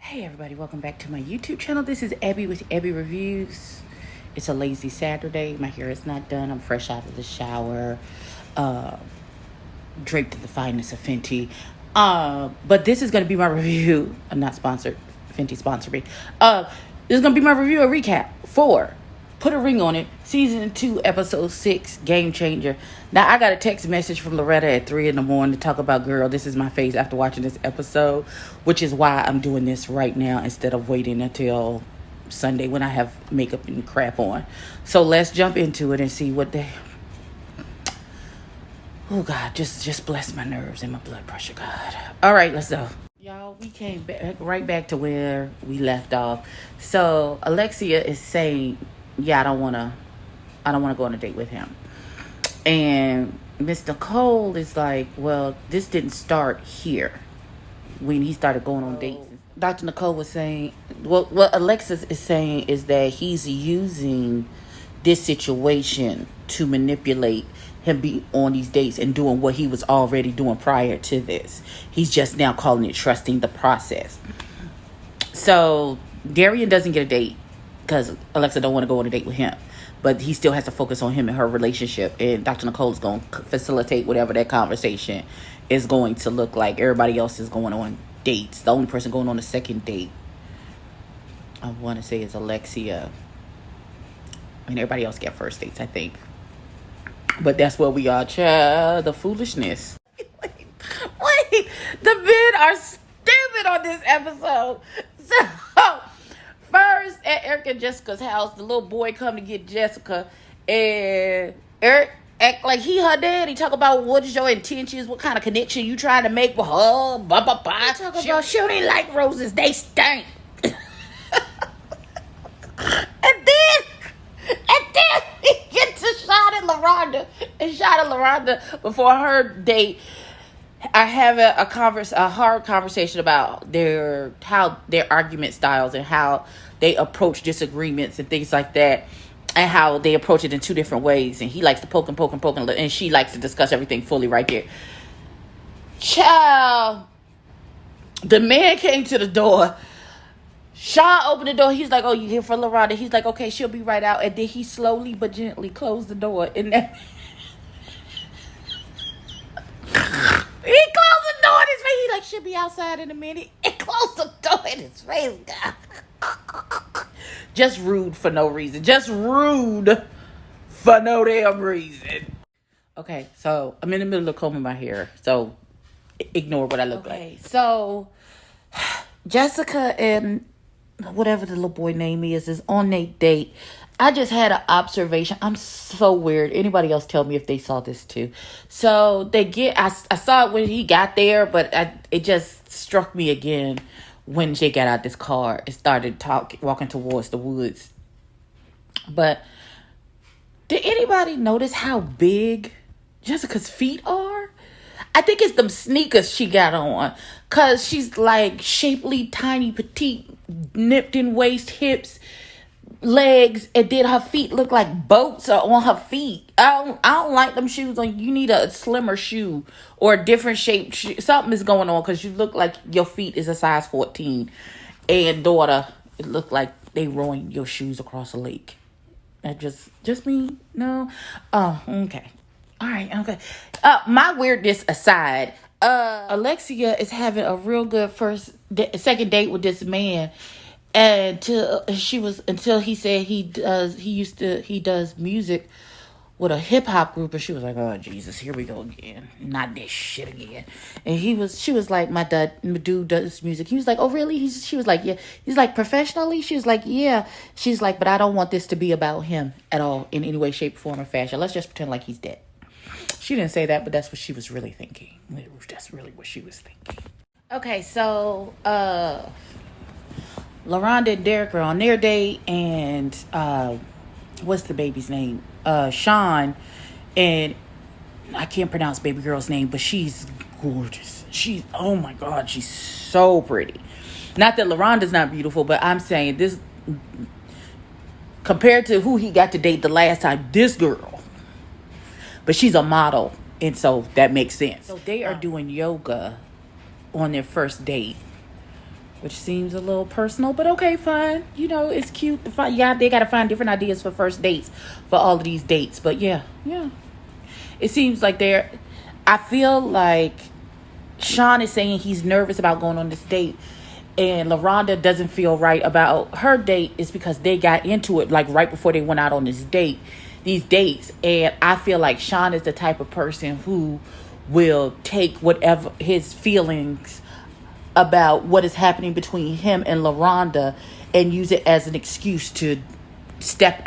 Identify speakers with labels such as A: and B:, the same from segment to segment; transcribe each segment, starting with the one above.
A: Hey everybody, welcome back to my YouTube channel. This is Abby with Abby Reviews. It's a lazy Saturday. My hair is not done. I'm fresh out of the shower. Uh, draped in the fineness of Fenty. But this is going to be my review. I'm not sponsored. Fenty sponsored me. This is going to be my review, a recap for Put a Ring on It, Season 2, Episode 6, Game Changer. Now, I got a text message from Loretta at 3 in the morning to talk about, girl, this is my face after watching this episode, which is why I'm doing this right now instead of waiting until Sunday when I have makeup and crap on. So let's jump into it and see what the... Oh, God, just bless my nerves and my blood pressure, God. All right, let's go. Y'all, we came right back to where we left off. So Alexia is saying, yeah, I don't want to go on a date with him. And Mr. Cole is like, well, this didn't start here when he started going on dates. Dr. Nicole was saying, well, what Alexis is saying is that he's using this situation to manipulate him be on these dates and doing what he was already doing prior to this. He's just now calling it trusting the process. So Darian doesn't get a date because Alexa don't want to go on a date with him, but he still has to focus on him and her relationship, and Dr. Nicole is going to facilitate whatever that conversation is going to look like. Everybody else is going on dates. The only person going on a second date, I want to say, is Alexia. I mean, everybody else get first dates, I think. But that's where we are, child. The foolishness. Wait. The men are stupid on this episode. So, first, at Eric and Jessica's house, the little boy come to get Jessica. And Eric act like he her daddy. Talk about what is your intentions, what kind of connection you trying to make with her. Blah, blah, blah. Talk about she don't even like roses. They stink. And then he gets a shot at LaRonda. And shot at LaRonda before her date. I have a hard conversation about how their argument styles and how they approach disagreements and things like that, and how they approach it in two different ways. And he likes to poke, and she likes to discuss everything fully right there. Child, the man came to the door. Sean opened the door. He's like, "Oh, you here for LaRonda?" He's like, "Okay, she'll be right out." And then he slowly but gently closed the door. And then he closed the door in his face. He like, she'll be outside in a minute. And closed the door in his face, God. Just rude for no reason. Just rude for no damn reason. Okay, so I'm in the middle of combing my hair. So ignore what I look like. So Jessica and whatever the little boy name is on a date. I just had an observation. I'm so weird. Anybody else tell me if they saw this too? So I saw it when he got there, but it just struck me again when Jay got out this car and started walking towards the woods. But did anybody notice how big Jessica's feet are? I think it's them sneakers she got on, because she's like shapely, tiny, petite, nipped in waist, hips, legs, and then her feet look like boats are on her feet. I don't like them shoes on. You need a slimmer shoe or a different shape. Something is going on, because you look like your feet is a size 14. And daughter, it looked like they rowing your shoes across a lake. That just me? No? Oh, okay. All right, okay. My weirdness aside, Alexia is having a real good second date with this man. Until he said he does music with a hip hop group, and she was like, "Oh Jesus, here we go again, not this shit again." And she was like, "My dude does music." He was like, "Oh really?" She was like, "Yeah." He's like, "Professionally?" She was like, "Yeah." She's like, "But I don't want this to be about him at all in any way, shape, form, or fashion. Let's just pretend like he's dead." She didn't say that, but that's what she was really thinking. That's really what she was thinking. Okay, so LaRonda and Derek are on their date, and what's the baby's name? Sean, and I can't pronounce baby girl's name, but she's gorgeous. Oh my God, she's so pretty. Not that LaRonda's not beautiful, but I'm saying this, compared to who he got to date the last time, this girl. But she's a model, and so that makes sense. So they are doing yoga on their first date. which seems a little personal, but okay, fine. You know, it's cute to find. Yeah, they got to find different ideas for first dates for all of these dates. But yeah, yeah. It seems like they're. I feel like Sean is saying he's nervous about going on this date, and LaRonda doesn't feel right about her date. Is because they got into it like right before they went out on this date, these dates, and I feel like Sean is the type of person who will take whatever his feelings about what is happening between him and LaRonda and use it as an excuse to step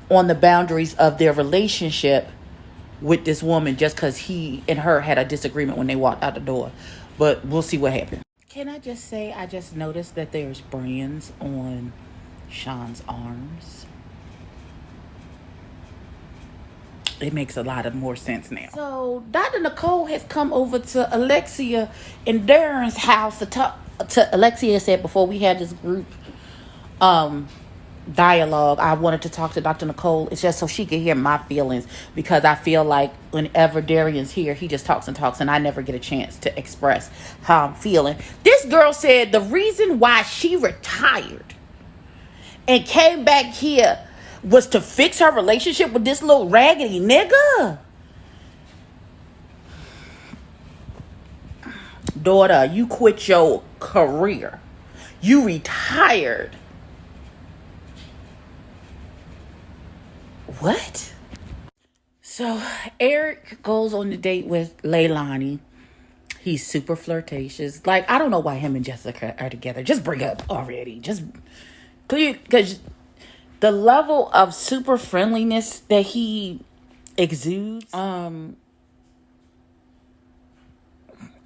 A: on the boundaries of their relationship with this woman just because he and her had a disagreement when they walked out the door. But we'll see what happens. Can I just say, I just noticed that there's brands on Sean's arms. It makes a lot of more sense now. So Dr. Nicole has come over to Alexia and Darren's house to talk to Alexia. Said before we had this group dialogue, I wanted to talk to Dr. Nicole. It's just so she could hear my feelings, because I feel like whenever Darian's here, he just talks and talks, and I never get a chance to express how I'm feeling. This girl said the reason why she retired and came back here was to fix her relationship with this little raggedy nigga. Daughter, you quit your career. You retired. What? So Eric goes on the date with Leilani. He's super flirtatious. Like, I don't know why him and Jessica are together. Just bring up already. Just clear, because the level of super friendliness that he exudes,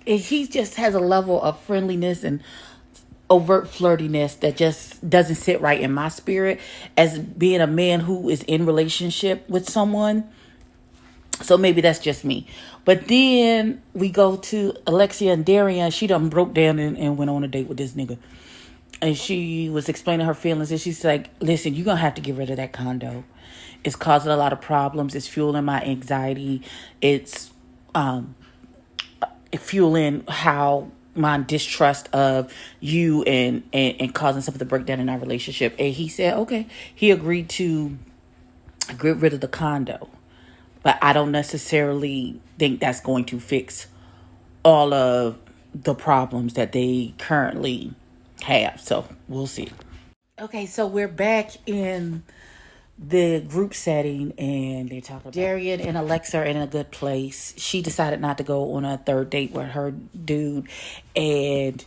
A: he just has a level of friendliness and overt flirtiness that just doesn't sit right in my spirit as being a man who is in relationship with someone. So maybe that's just me. But then we go to Alexia and Darian. She done broke down and went on a date with this nigga. And she was explaining her feelings, and she's like, listen, you're going to have to get rid of that condo. It's causing a lot of problems. It's fueling my anxiety. It's fueling how my distrust of you and causing some of the breakdown in our relationship. And he said, okay. He agreed to get rid of the condo. But I don't necessarily think that's going to fix all of the problems that they currently have. So we'll see. Okay, so we're back in the group setting, and they're talking about Darian and Alexa are in a good place. She decided not to go on a third date with her dude, and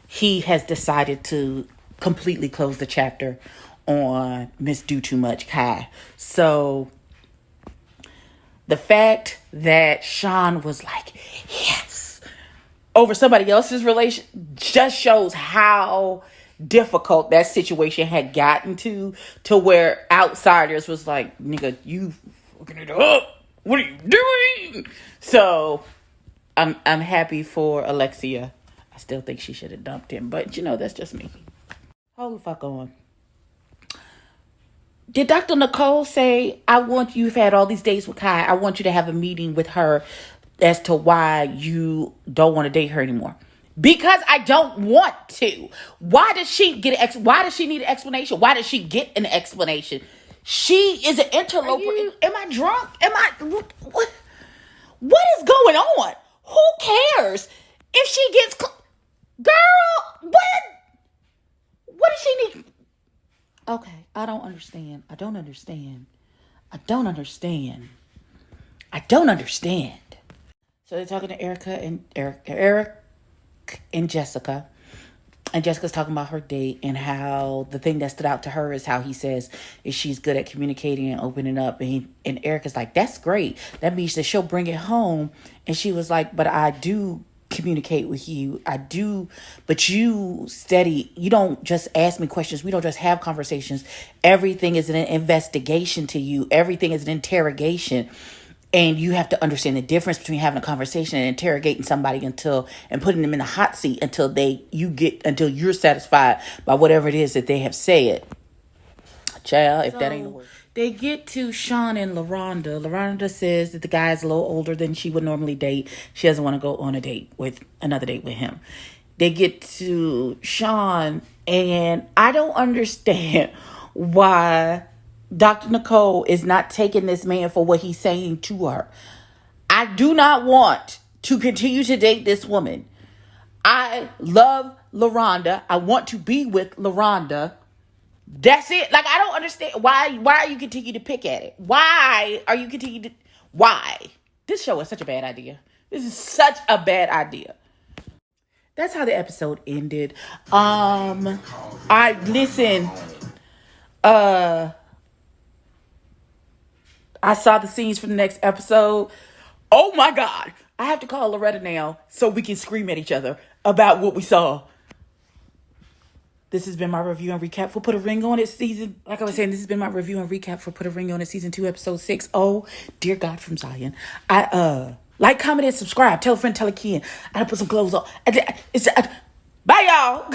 A: he has decided to completely close the chapter on Miss Do Too Much Kai. So the fact that Sean was like, yes, over somebody else's relation just shows how difficult that situation had gotten to where outsiders was like, nigga, you fucking it up. What are you doing? So I'm happy for Alexia. I still think she should have dumped him, but that's just me. Hold the fuck on. Did Dr. Nicole say, you've had all these dates with Kai, I want you to have a meeting with her as to why you don't want to date her anymore? Because I don't want to. Why does she need an explanation? Why does she get an explanation? She is an interloper. Am I drunk? What is going on? Who cares if she gets girl, what does she need? Okay, I don't understand. So they're talking to Eric and Jessica. And Jessica's talking about her date and how the thing that stood out to her is how he says is she's good at communicating and opening up. And Erica's like, that's great. That means that she'll bring it home. And she was like, but I do communicate with you. I do, but you don't just ask me questions. We don't just have conversations. Everything is an investigation to you. Everything is an interrogation. And you have to understand the difference between having a conversation and interrogating somebody and putting them in a hot seat until you're satisfied by whatever it is that they have said. Child, if that ain't the word. They get to Sean and LaRonda. LaRonda says that the guy's a little older than she would normally date. She doesn't want to go on another date with him. they get to Sean, and I don't understand why Dr. Nicole is not taking this man for what he's saying to her. I do not want to continue to date this woman. I love LaRonda. I want to be with LaRonda. That's it. Like, I don't understand why are you continue to pick at it? Why are you continue to why? This show is such a bad idea. This is such a bad idea. That's how the episode ended. I listen. I saw the scenes for the next episode. Oh my God. I have to call Loretta now so we can scream at each other about what we saw. This has been my review and recap for Put a Ring on It season. Like I was saying, this has been my review and recap for Put a Ring on It season 2, episode 6. Oh, dear God from Zion. Like, comment, and subscribe. Tell a friend, tell a kid. I put some clothes on. Bye, y'all.